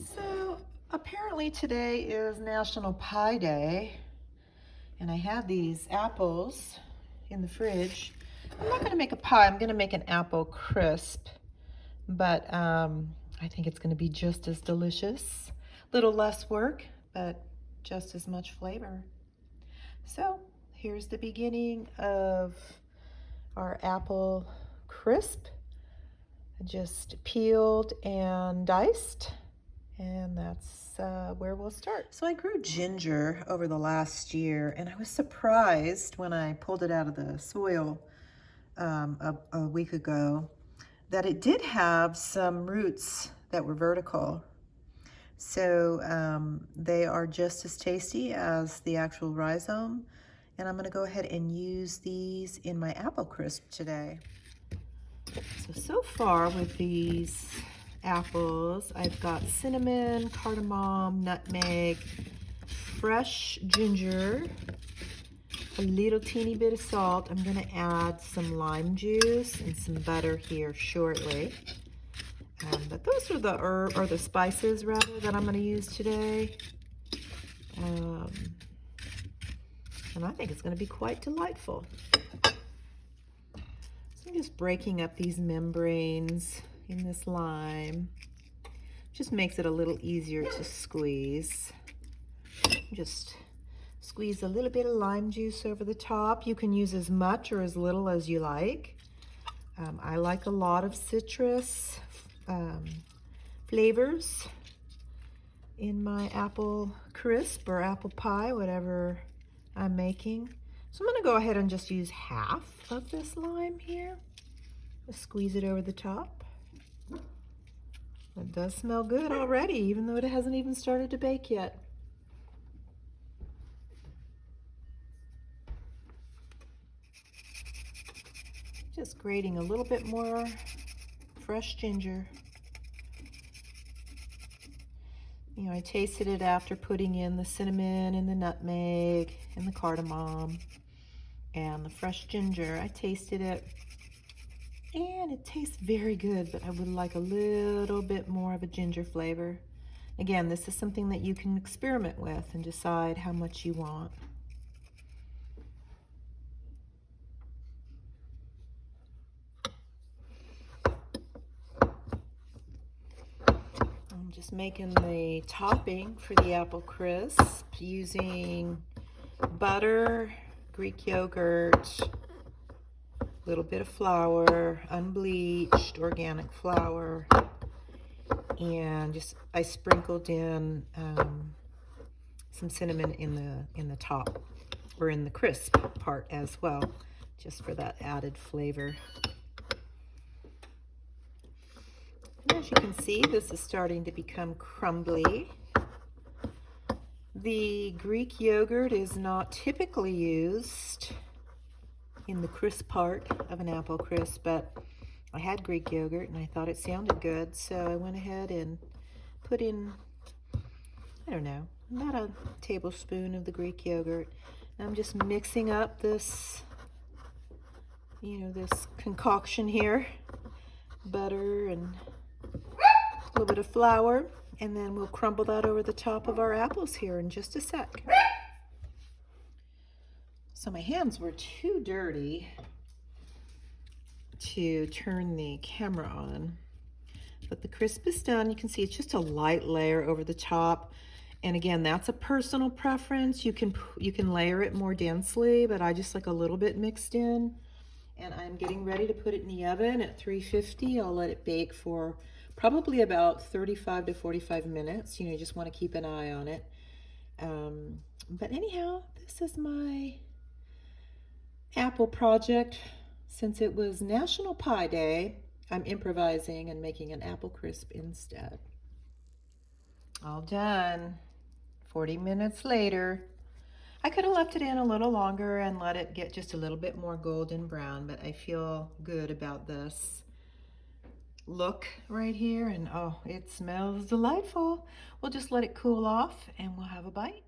So apparently today is National Pie Day, and I have these apples in the fridge. I'm not going to make a pie, I'm going to make an apple crisp, but I think it's going to be just as delicious. A little less work, but just as much flavor. So here's the beginning of our apple crisp. Just peeled and diced. And that's where we'll start. So I grew ginger over the last year, and I was surprised when I pulled it out of the soil a week ago that it did have some roots that were vertical. So they are just as tasty as the actual rhizome, and I'm going to go ahead and use these in my apple crisp today. So far with these apples, I've got cinnamon, cardamom, nutmeg, fresh ginger, a little teeny bit of salt. I'm going to add some lime juice and some butter here shortly. But those are the spices rather that I'm going to use today. And I think it's going to be quite delightful. So I'm just breaking up these membranes in this lime. Just makes it a little easier to squeeze. Just squeeze a little bit of lime juice over the top. You can use as much or as little as you like. I like a lot of citrus flavors in my apple crisp or apple pie, whatever I'm making. So I'm going to go ahead and just use half of this lime here. Just squeeze it over the top. It does smell good already, even though it hasn't even started to bake yet. Just grating a little bit more fresh ginger. You know, I tasted it after putting in the cinnamon and the nutmeg and the cardamom and the fresh ginger. I tasted it and it tastes very good, but I would like a little bit more of a ginger flavor. Again, this is something that you can experiment with and decide how much you want. I'm just making the topping for the apple crisp using butter, Greek yogurt, a little bit of flour, unbleached organic flour, and I sprinkled in some cinnamon in the top, or in the crisp part as well, just for that added flavor. And as you can see, this is starting to become crumbly. The Greek yogurt is not typically used in the crisp part of an apple crisp, but I had Greek yogurt and I thought it sounded good, so I went ahead and put in, I don't know, about a tablespoon of the Greek yogurt. And I'm just mixing up this, this concoction here, butter and a little bit of flour, and then we'll crumble that over the top of our apples here in just a sec. So my hands were too dirty to turn the camera on, but the crisp is done. You can see it's just a light layer over the top, and again, that's a personal preference. You can layer it more densely, but I just like a little bit mixed in. And I'm getting ready to put it in the oven at 350. I'll let it bake for probably about 35 to 45 minutes. You just want to keep an eye on it. But anyhow, this is my apple project. Since it was National Pie Day, I'm improvising and making an apple crisp instead. All done. 40 minutes later. I could have left it in a little longer and let it get just a little bit more golden brown, but I feel good about this look right here, and oh, it smells delightful. We'll just let it cool off and we'll have a bite.